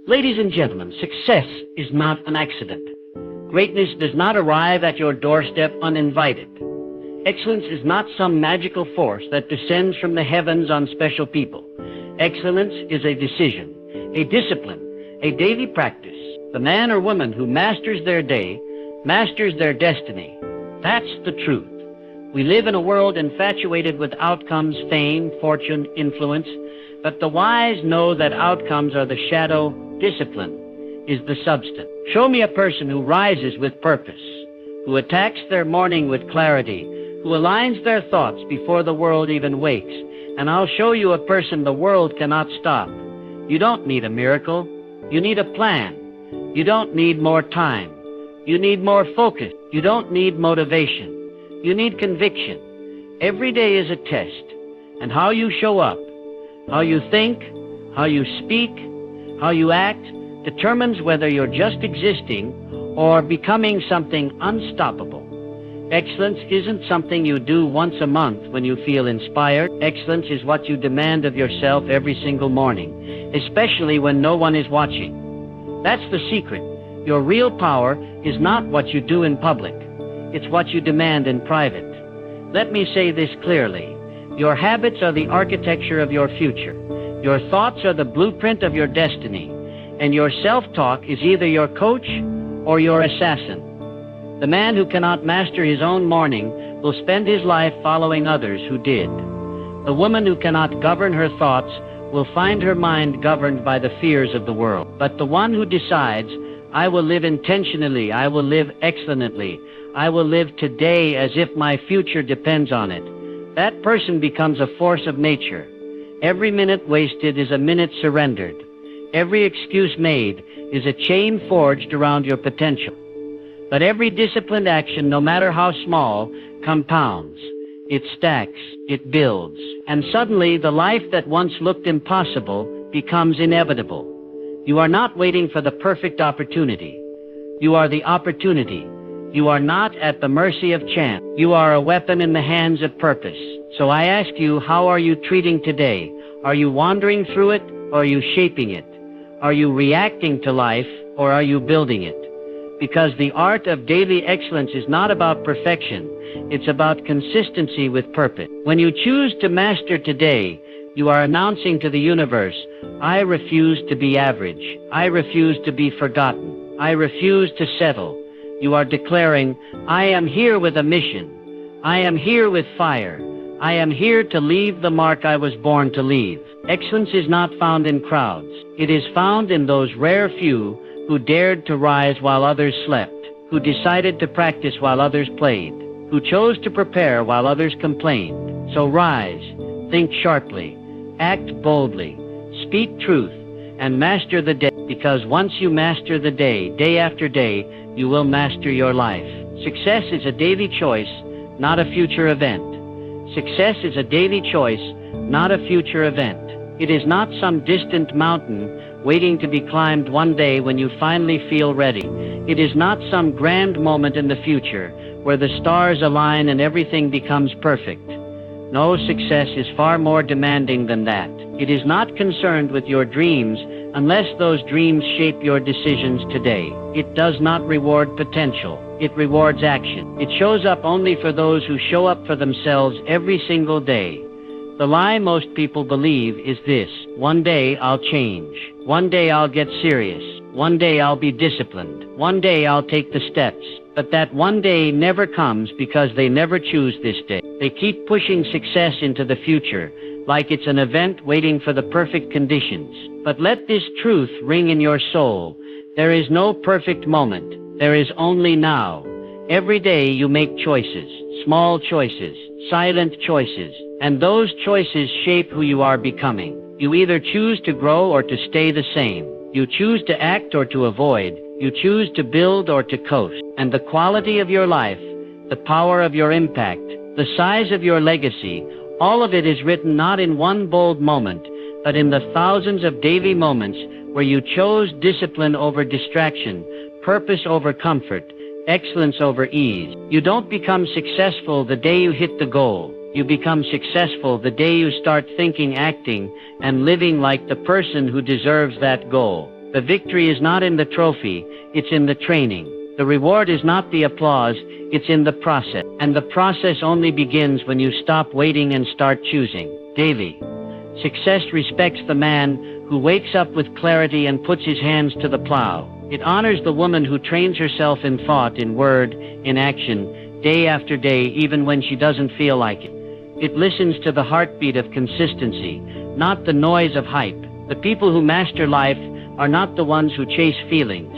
Ladies and gentlemen, success is not an accident. Greatness does not arrive at your doorstep uninvited. Excellence is not some magical force that descends from the heavens on special people. Excellence is a decision, a discipline, a daily practice. The man or woman who masters their day masters their destiny. That's the truth. We live in a world infatuated with outcomes, fame, fortune, influence, but the wise know that outcomes are the shadow, discipline is the substance. Show me a person who rises with purpose, who attacks their morning with clarity, who aligns their thoughts before the world even wakes, and I'll show you a person the world cannot stop. You don't need a miracle. You need a plan. You don't need more time. You need more focus. You don't need motivation. You need conviction. Every day is a test, and how you show up, how you think, how you speak, how you act, determines whether you're just existing or becoming something unstoppable. Excellence isn't something you do once a month when you feel inspired. Excellence is what you demand of yourself every single morning, especially when no one is watching. That's the secret. Your real power is not what you do in public. It's what you demand in private. Let me say this clearly. Your habits are the architecture of your future. Your thoughts are the blueprint of your destiny. And your self-talk is either your coach or your assassin. The man who cannot master his own morning will spend his life following others who did. The woman who cannot govern her thoughts will find her mind governed by the fears of the world. But the one who decides, I will live intentionally, I will live excellently, I will live today as if my future depends on it, that person becomes a force of nature. Every minute wasted is a minute surrendered. Every excuse made is a chain forged around your potential. But every disciplined action, no matter how small, compounds. It stacks, it builds, and suddenly the life that once looked impossible becomes inevitable. You are not waiting for the perfect opportunity. You are the opportunity. You are not at the mercy of chance. You are a weapon in the hands of purpose. So I ask you, how are you treating today? Are you wandering through it, or are you shaping it? Are you reacting to life, or are you building it? Because the art of daily excellence is not about perfection. It's about consistency with purpose. When you choose to master today, you are announcing to the universe, I refuse to be average. I refuse to be forgotten. I refuse to settle. You are declaring, I am here with a mission. I am here with fire. I am here to leave the mark I was born to leave. Excellence is not found in crowds. It is found in those rare few who dared to rise while others slept, who decided to practice while others played, who chose to prepare while others complained. So rise, think sharply, act boldly, speak truth, and master the day, because once you master the day, day after day, you will master your life. Success is a daily choice, not a future event. Success is a daily choice, not a future event. It is not some distant mountain waiting to be climbed one day when you finally feel ready. It is not some grand moment in the future where the stars align and everything becomes perfect. No, success is far more demanding than that. It is not concerned with your dreams unless those dreams shape your decisions today. It does not reward potential. It rewards action. It shows up only for those who show up for themselves every single day. The lie most people believe is this: one day I'll change. One day I'll get serious. One day I'll be disciplined. One day I'll take the steps. But that one day never comes because they never choose this day. They keep pushing success into the future, like it's an event waiting for the perfect conditions. But let this truth ring in your soul. There is no perfect moment. There is only now. Every day you make choices, small choices, silent choices, and those choices shape who you are becoming. You either choose to grow or to stay the same. You choose to act or to avoid. You choose to build or to coast. And the quality of your life, the power of your impact, the size of your legacy, all of it is written not in one bold moment, but in the thousands of daily moments where you chose discipline over distraction, purpose over comfort, excellence over ease. You don't become successful the day you hit the goal. You become successful the day you start thinking, acting, and living like the person who deserves that goal. The victory is not in the trophy, it's in the training. The reward is not the applause, it's in the process. And the process only begins when you stop waiting and start choosing. Daily. Success respects the man who wakes up with clarity and puts his hands to the plow. It honors the woman who trains herself in thought, in word, in action, day after day, even when she doesn't feel like it. It listens to the heartbeat of consistency, not the noise of hype. The people who master life are not the ones who chase feelings.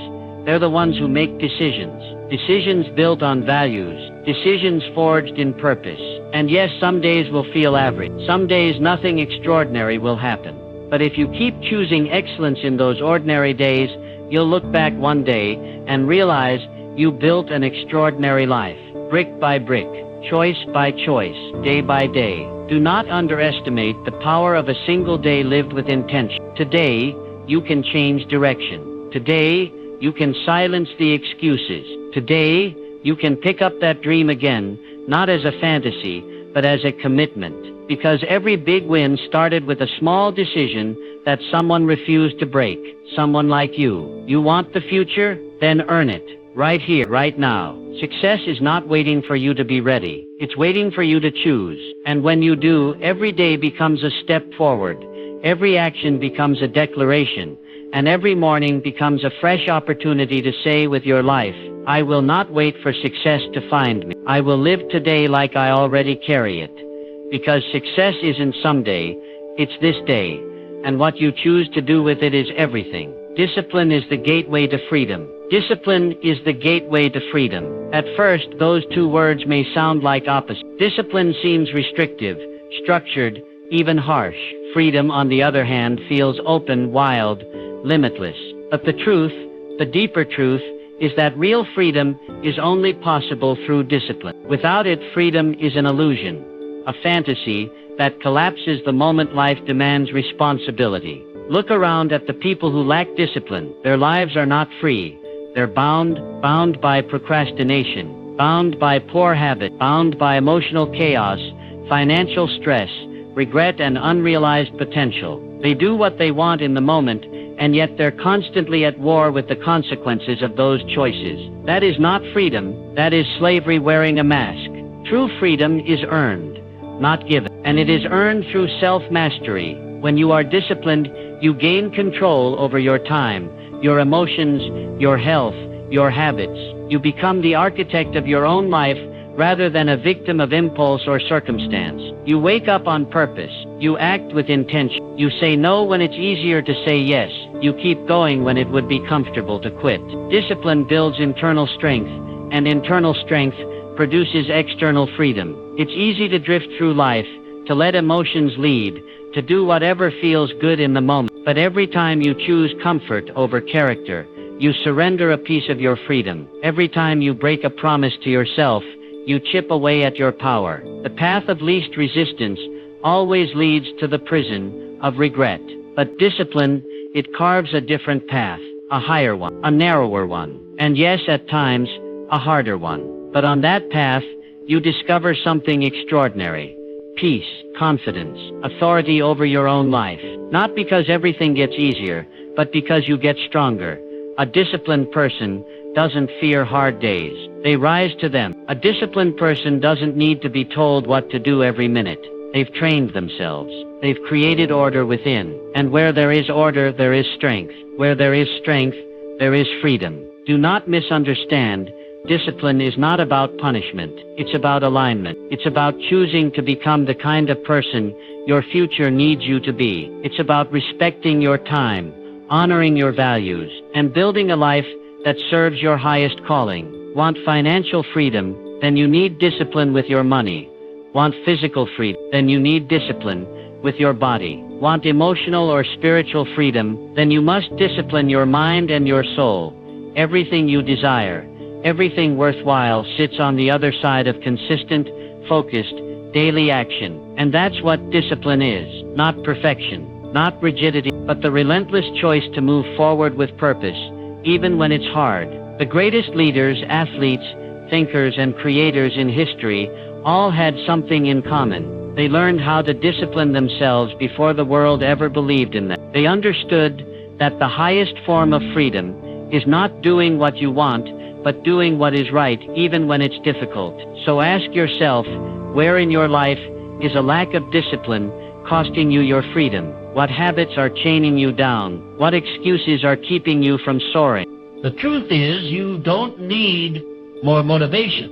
They're the ones who make decisions. Decisions built on values. Decisions forged in purpose. And yes, some days will feel average. Some days nothing extraordinary will happen. But if you keep choosing excellence in those ordinary days, you'll look back one day and realize you built an extraordinary life. Brick by brick. Choice by choice. Day by day. Do not underestimate the power of a single day lived with intention. Today, you can change direction. Today, you can silence the excuses. Today, you can pick up that dream again, not as a fantasy, but as a commitment. Because every big win started with a small decision that someone refused to break. Someone like you. You want the future? Then earn it. Right here, right now. Success is not waiting for you to be ready. It's waiting for you to choose. And when you do, every day becomes a step forward. Every action becomes a declaration. And every morning becomes a fresh opportunity to say with your life, I will not wait for success to find me. I will live today like I already carry it. Because success isn't someday, it's this day. And what you choose to do with it is everything. Discipline is the gateway to freedom. Discipline is the gateway to freedom. At first, those two words may sound like opposites. Discipline seems restrictive, structured, even harsh. Freedom, on the other hand, feels open, wild, limitless. But the truth, the deeper truth, is that real freedom is only possible through discipline. Without it, freedom is an illusion, a fantasy that collapses the moment life demands responsibility. Look around at the people who lack discipline. Their lives are not free. They're bound by procrastination, bound by poor habit, bound by emotional chaos, financial stress, regret, and unrealized potential. They do what they want in the moment, and yet they're constantly at war with the consequences of those choices. That is not freedom. That is slavery wearing a mask. True freedom is earned, not given. And it is earned through self-mastery. When you are disciplined, you gain control over your time, your emotions, your health, your habits. You become the architect of your own life rather than a victim of impulse or circumstance. You wake up on purpose. You act with intention. You say no when it's easier to say yes. You keep going when it would be comfortable to quit. Discipline builds internal strength, and internal strength produces external freedom. It's easy to drift through life, to let emotions lead, to do whatever feels good in the moment. But every time you choose comfort over character, you surrender a piece of your freedom. Every time you break a promise to yourself, you chip away at your power. The path of least resistance always leads to the prison of regret. But discipline, it carves a different path, a higher one, a narrower one, and yes, at times, a harder one. But on that path, you discover something extraordinary. Peace, confidence, authority over your own life. Not because everything gets easier, but because you get stronger. A disciplined person doesn't fear hard days. They rise to them. A disciplined person doesn't need to be told what to do every minute. They've trained themselves. They've created order within. And where there is order, there is strength. Where there is strength, there is freedom. Do not misunderstand. Discipline is not about punishment. It's about alignment. It's about choosing to become the kind of person your future needs you to be. It's about respecting your time, honoring your values, and building a life that serves your highest calling. Want financial freedom? Then you need discipline with your money. Want physical freedom? Then you need discipline with your body. Want emotional or spiritual freedom? Then you must discipline your mind and your soul. Everything you desire, everything worthwhile sits on the other side of consistent, focused, daily action. And that's what discipline is. Not perfection, not rigidity, but the relentless choice to move forward with purpose, even when it's hard. The greatest leaders, athletes, thinkers, and creators in history all had something in common. They learned how to discipline themselves before the world ever believed in them. They understood that the highest form of freedom is not doing what you want, but doing what is right, even when it's difficult. So ask yourself, where in your life is a lack of discipline costing you your freedom? What habits are chaining you down? What excuses are keeping you from soaring? The truth is, you don't need more motivation.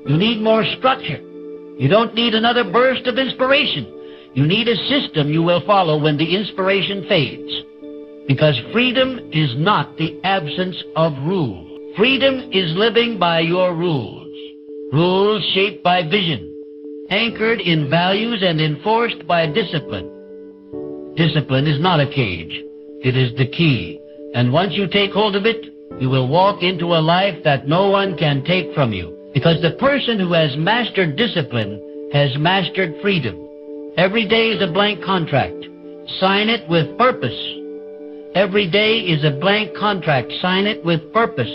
You need more structure. You don't need another burst of inspiration. You need a system you will follow when the inspiration fades. Because freedom is not the absence of rule. Freedom is living by your rules. Rules shaped by vision, anchored in values and enforced by discipline. Discipline is not a cage. It is the key. And once you take hold of it, you will walk into a life that no one can take from you. Because the person who has mastered discipline has mastered freedom. Every day is a blank contract. Sign it with purpose. Every day is a blank contract. Sign it with purpose.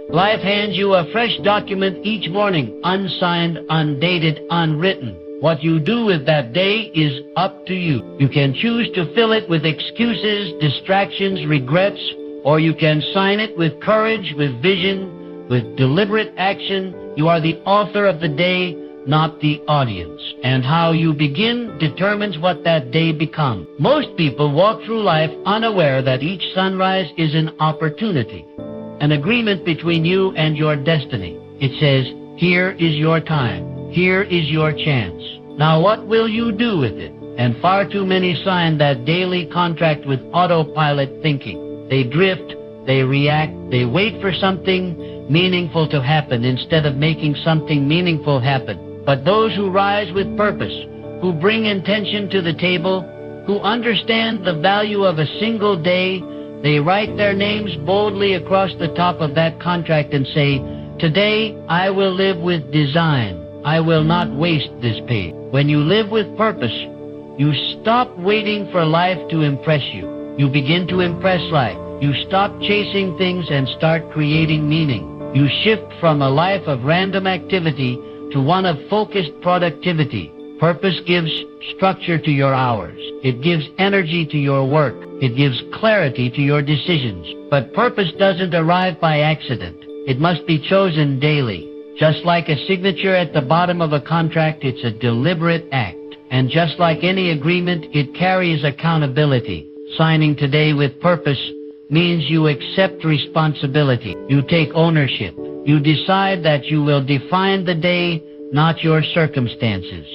Life hands you a fresh document each morning, unsigned, undated, unwritten. What you do with that day is up to you. You can choose to fill it with excuses, distractions, regrets, or you can sign it with courage, with vision, with deliberate action. You are the author of the day, not the audience. And how you begin determines what that day becomes. Most people walk through life unaware that each sunrise is an opportunity, an agreement between you and your destiny. It says, here is your time. Here is your chance. Now what will you do with it? And far too many sign that daily contract with autopilot thinking. They drift, they react, they wait for something meaningful to happen instead of making something meaningful happen. But those who rise with purpose, who bring intention to the table, who understand the value of a single day, they write their names boldly across the top of that contract and say, today I will live with design. I will not waste this page. When you live with purpose, you stop waiting for life to impress you. You begin to impress life. You stop chasing things and start creating meaning. You shift from a life of random activity to one of focused productivity. Purpose gives structure to your hours. It gives energy to your work. It gives clarity to your decisions. But purpose doesn't arrive by accident. It must be chosen daily. Just like a signature at the bottom of a contract, it's a deliberate act. And just like any agreement, it carries accountability. Signing today with purpose means you accept responsibility. You take ownership. You decide that you will define the day, not your circumstances,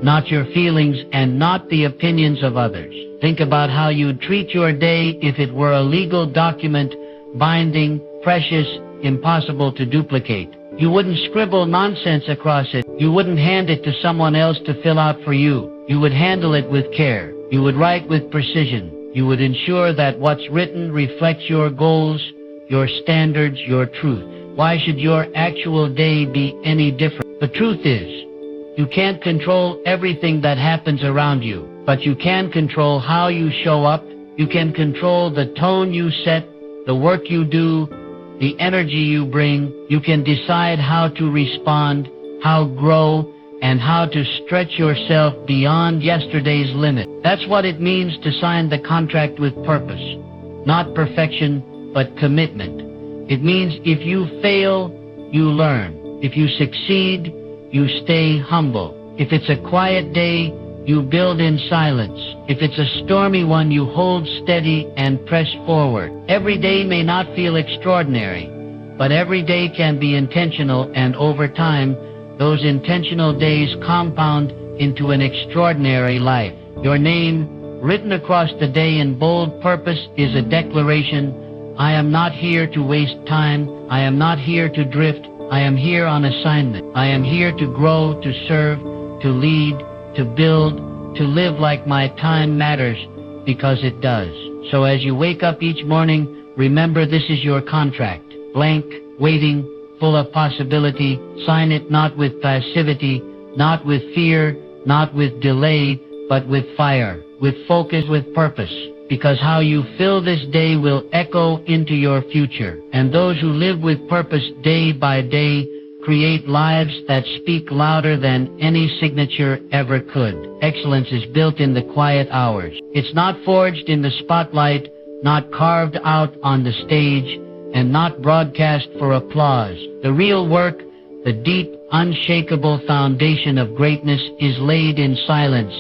not your feelings, and not the opinions of others. Think about how you'd treat your day if it were a legal document, binding, precious, impossible to duplicate. You wouldn't scribble nonsense across it. You wouldn't hand it to someone else to fill out for you. You would handle it with care. You would write with precision. You would ensure that what's written reflects your goals, your standards, your truth. Why should your actual day be any different? The truth is, you can't control everything that happens around you, but you can control how you show up. You can control the tone you set, the work you do, the energy you bring. You can decide how to respond, how grow, and how to stretch yourself beyond yesterday's limit. That's what it means to sign the contract with purpose. Not perfection, but commitment. It means if you fail, you learn. If you succeed, you stay humble. If it's a quiet day, you build in silence. If it's a stormy one, you hold steady and press forward. Every day may not feel extraordinary, but every day can be intentional, and over time, those intentional days compound into an extraordinary life. Your name, written across the day in bold purpose, is a declaration. I am not here to waste time. I am not here to drift. I am here on assignment. I am here to grow, to serve, to lead, to build, to live like my time matters, because it does. So as you wake up each morning, remember this is your contract. Blank, waiting, full of possibility. Sign it not with passivity, not with fear, not with delay, but with fire, with focus, with purpose. Because how you fill this day will echo into your future. And those who live with purpose day by day create lives that speak louder than any signature ever could. Excellence is built in the quiet hours. It's not forged in the spotlight, not carved out on the stage, and not broadcast for applause. The real work, the deep, unshakable foundation of greatness is laid in silence,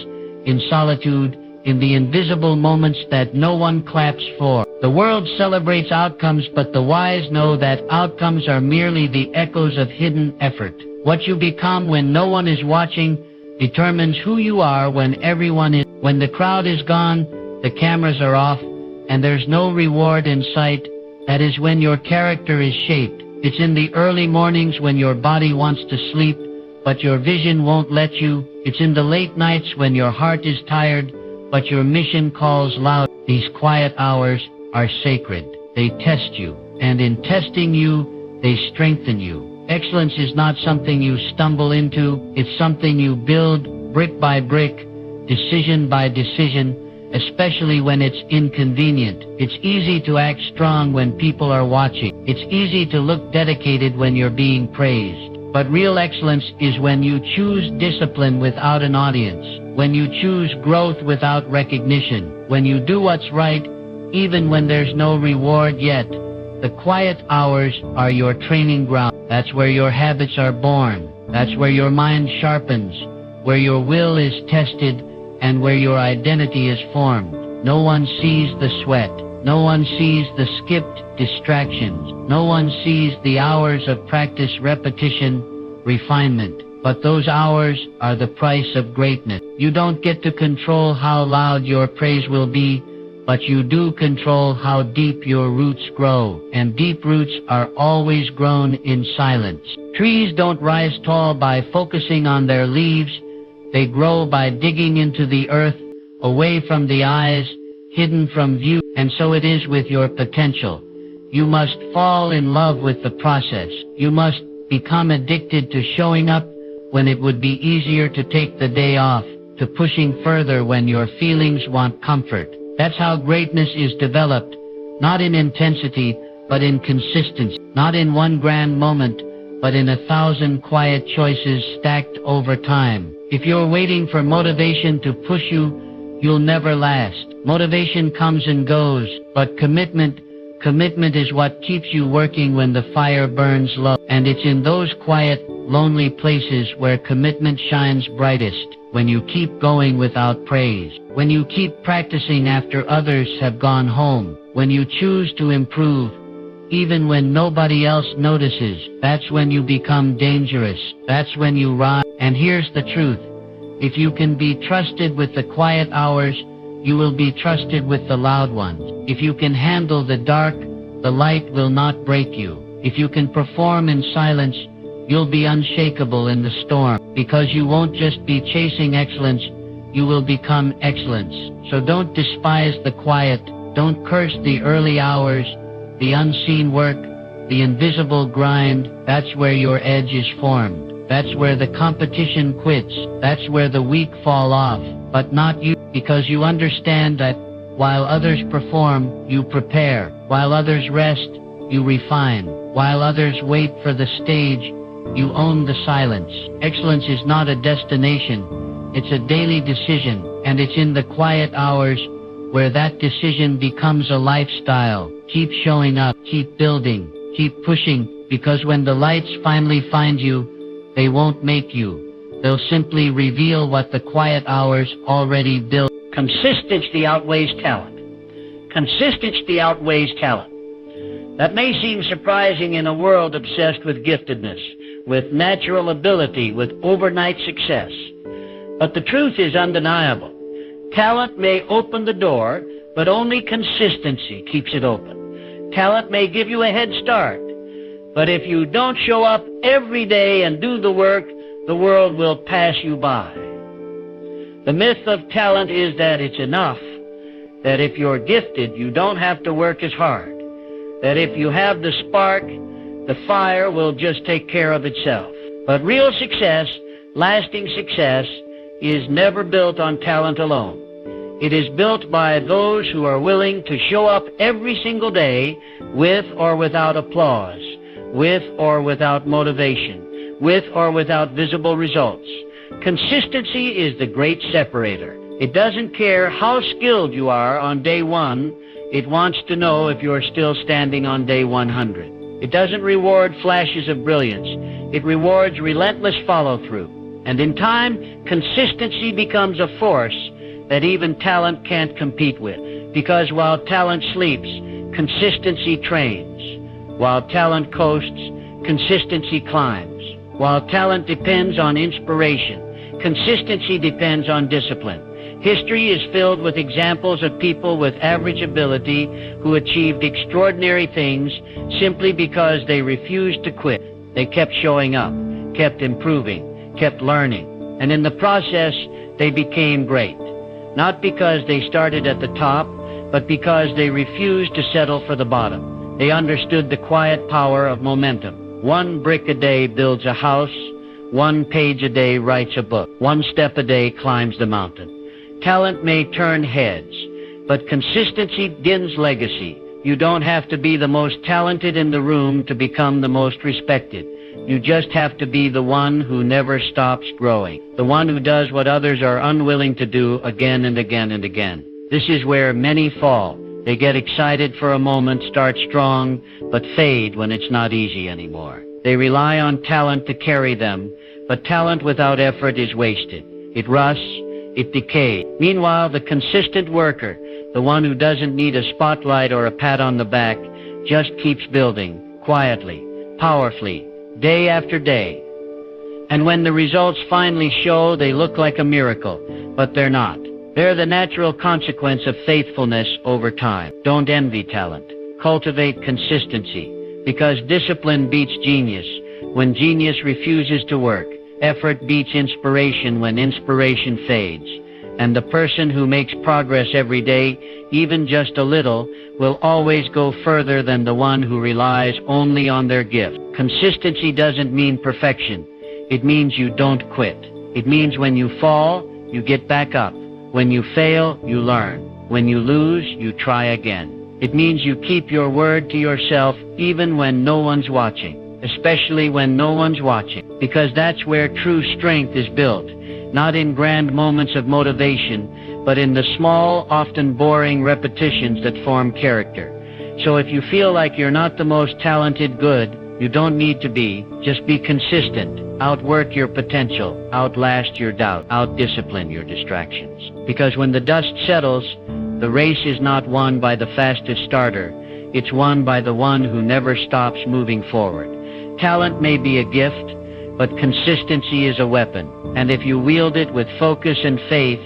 in solitude, in the invisible moments that no one claps for. The world celebrates outcomes, but the wise know that outcomes are merely the echoes of hidden effort. What you become when no one is watching determines who you are when everyone is. When the crowd is gone, the cameras are off, and there's no reward in sight, that is when your character is shaped. It's in the early mornings when your body wants to sleep, but your vision won't let you. It's in the late nights when your heart is tired, but your mission calls loud. These quiet hours are sacred. They test you, and in testing you, they strengthen you. Excellence is not something you stumble into. It's something you build brick by brick, decision by decision, especially when it's inconvenient. It's easy to act strong when people are watching. It's easy to look dedicated when you're being praised. But real excellence is when you choose discipline without an audience, when you choose growth without recognition, when you do what's right even when there's no reward yet. The quiet hours are your training ground. That's where your habits are born. That's where your mind sharpens, where your will is tested, and where your identity is formed. No one sees the sweat. No one sees the skipped distractions. No one sees the hours of practice, repetition, refinement. But those hours are the price of greatness. You don't get to control how loud your praise will be, but you do control how deep your roots grow. And deep roots are always grown in silence. Trees don't rise tall by focusing on their leaves. They grow by digging into the earth, away from the eyes, hidden from view. And so it is with your potential. You must fall in love with the process. You must become addicted to showing up when it would be easier to take the day off, to pushing further when your feelings want comfort. That's how greatness is developed, not in intensity, but in consistency. Not in one grand moment, but in 1,000 quiet choices stacked over time. If you're waiting for motivation to push you, you'll never last. Motivation comes and goes, but commitment is what keeps you working when the fire burns low. And it's in those quiet, lonely places where commitment shines brightest, when you keep going without praise, when you keep practicing after others have gone home, when you choose to improve, even when nobody else notices. That's when you become dangerous. That's when you rise. And here's the truth. If you can be trusted with the quiet hours, you will be trusted with the loud ones. If you can handle the dark, the light will not break you. If you can perform in silence, you'll be unshakable in the storm. Because you won't just be chasing excellence, you will become excellence. So don't despise the quiet. Don't curse the early hours, the unseen work, the invisible grind. That's where your edge is formed. That's where the competition quits. That's where the weak fall off. But not you, because you understand that while others perform, you prepare. While others rest, you refine. While others wait for the stage, you own the silence. Excellence is not a destination. It's a daily decision, and it's in the quiet hours where that decision becomes a lifestyle. Keep showing up, keep building, keep pushing, because when the lights finally find you, they won't make you. They'll simply reveal what the quiet hours already built. Consistency outweighs talent. Consistency outweighs talent. That may seem surprising in a world obsessed with giftedness, with natural ability, with overnight success. But the truth is undeniable. Talent may open the door, but only consistency keeps it open. Talent may give you a head start, but if you don't show up every day and do the work, the world will pass you by. The myth of talent is that it's enough, that if you're gifted, you don't have to work as hard, that if you have the spark, the fire will just take care of itself. But real success, lasting success, is never built on talent alone. It is built by those who are willing to show up every single day with or without applause, with or without motivation, with or without visible results. Consistency is the great separator. It doesn't care how skilled you are on day one, It wants to know if you're still standing on day 100. It doesn't reward flashes of brilliance. It rewards relentless follow-through. And in time, consistency becomes a force that even talent can't compete with. Because while talent sleeps, consistency trains. While talent coasts, consistency climbs. While talent depends on inspiration, consistency depends on discipline. History is filled with examples of people with average ability who achieved extraordinary things simply because they refused to quit. They kept showing up, kept improving, kept learning, and in the process, they became great. Not because they started at the top, but because they refused to settle for the bottom. They understood the quiet power of momentum. One brick a day builds a house, one page a day writes a book, one step a day climbs the mountain. Talent may turn heads, but consistency dims legacy. You don't have to be the most talented in the room to become the most respected. You just have to be the one who never stops growing, the one who does what others are unwilling to do again and again and again. This is where many fall. They get excited for a moment, start strong, but fade when it's not easy anymore. They rely on talent to carry them, but talent without effort is wasted. It rusts, it decays. Meanwhile, the consistent worker, the one who doesn't need a spotlight or a pat on the back, just keeps building, quietly, powerfully, day after day. And when the results finally show, they look like a miracle, but they're not. They're the natural consequence of faithfulness over time. Don't envy talent. Cultivate consistency, because discipline beats genius when genius refuses to work. Effort beats inspiration when inspiration fades. And the person who makes progress every day, even just a little, will always go further than the one who relies only on their gift. Consistency doesn't mean perfection. It means you don't quit. It means when you fall, you get back up. When you fail, you learn. When you lose, you try again. It means you keep your word to yourself even when no one's watching, especially when no one's watching, because that's where true strength is built, not in grand moments of motivation, but in the small, often boring repetitions that form character. So if you feel like you're not the most talented, good, you don't need to be. Just be consistent. Outwork your potential. Outlast your doubt. Outdiscipline your distractions. Because when the dust settles, the race is not won by the fastest starter. It's won by the one who never stops moving forward. Talent may be a gift, but consistency is a weapon. And if you wield it with focus and faith,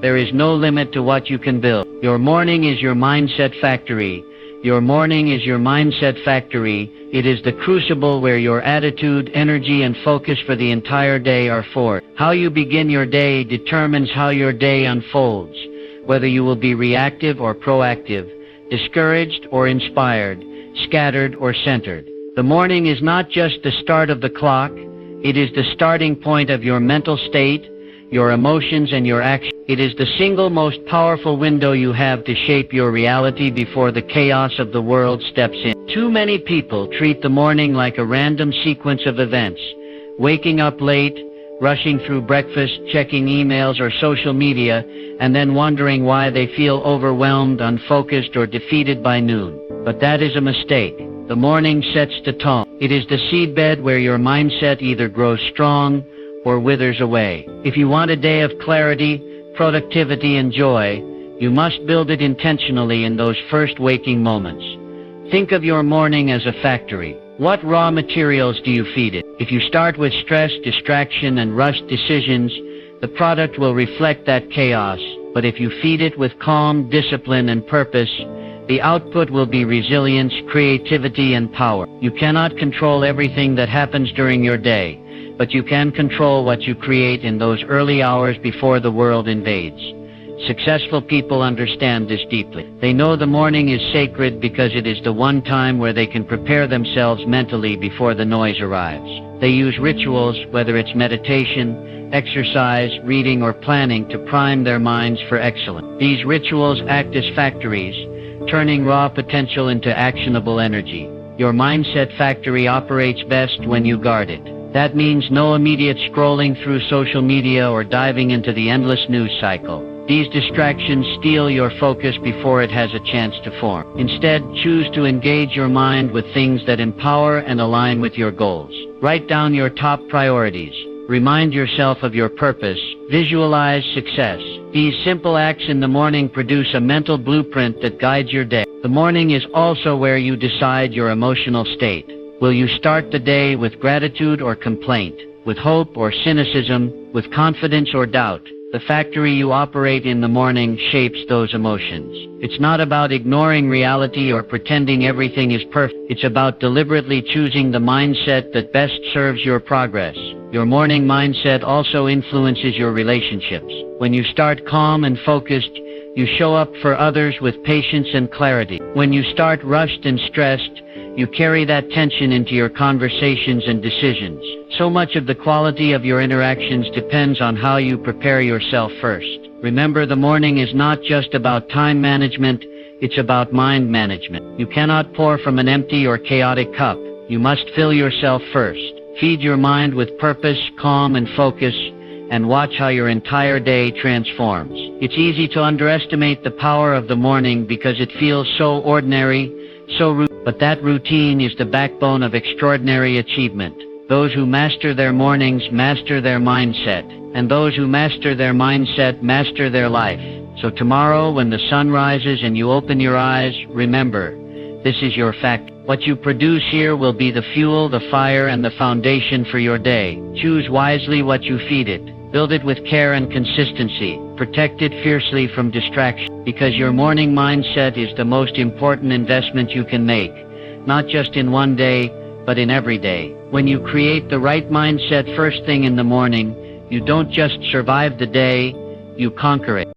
there is no limit to what you can build. Your morning is your mindset factory. Your morning is your mindset factory. It is the crucible where your attitude, energy, and focus for the entire day are forged. How you begin your day determines how your day unfolds, whether you will be reactive or proactive, discouraged or inspired, scattered or centered. The morning is not just the start of the clock. It is the starting point of your mental state, your emotions, and your actions. It is the single most powerful window you have to shape your reality before the chaos of the world steps in. Too many people treat the morning like a random sequence of events, waking up late, rushing through breakfast, checking emails or social media, and then wondering why they feel overwhelmed, unfocused, or defeated by noon. But that is a mistake. The morning sets the tone. It is the seedbed where your mindset either grows strong or withers away. If you want a day of clarity, productivity, and joy, you must build it intentionally in those first waking moments. Think of your morning as a factory. What raw materials do you feed it? If you start with stress, distraction, and rushed decisions, the product will reflect that chaos. But if you feed it with calm, discipline, and purpose, the output will be resilience, creativity, and power. You cannot control everything that happens during your day, but you can control what you create in those early hours before the world invades. Successful people understand this deeply. They know the morning is sacred because it is the one time where they can prepare themselves mentally before the noise arrives. They use rituals, whether it's meditation, exercise, reading, or planning, to prime their minds for excellence. These rituals act as factories, turning raw potential into actionable energy. Your mindset factory operates best when you guard it. That means no immediate scrolling through social media or diving into the endless news cycle. These distractions steal your focus before it has a chance to form. Instead, choose to engage your mind with things that empower and align with your goals. Write down your top priorities. Remind yourself of your purpose. Visualize success. These simple acts in the morning produce a mental blueprint that guides your day. The morning is also where you decide your emotional state. Will you start the day with gratitude or complaint, with hope or cynicism, with confidence or doubt? The factory you operate in the morning shapes those emotions. It's not about ignoring reality or pretending everything is perfect. It's about deliberately choosing the mindset that best serves your progress. Your morning mindset also influences your relationships. When you start calm and focused, you show up for others with patience and clarity. When you start rushed and stressed, you carry that tension into your conversations and decisions. So much of the quality of your interactions depends on how you prepare yourself first. Remember, the morning is not just about time management, it's about mind management. You cannot pour from an empty or chaotic cup. You must fill yourself first. Feed your mind with purpose, calm, and focus, and watch how your entire day transforms. It's easy to underestimate the power of the morning because it feels so ordinary, but that routine is the backbone of extraordinary achievement. Those who master their mornings master their mindset, and those who master their mindset master their life. So tomorrow, when the sun rises and you open your eyes, remember, this is your fact. What you produce here will be the fuel, the fire, and the foundation for your day. Choose wisely what you feed it. Build it with care and consistency. Protect it fiercely from distraction, because your morning mindset is the most important investment you can make, not just in one day, but in every day. When you create the right mindset first thing in the morning, you don't just survive the day, you conquer it.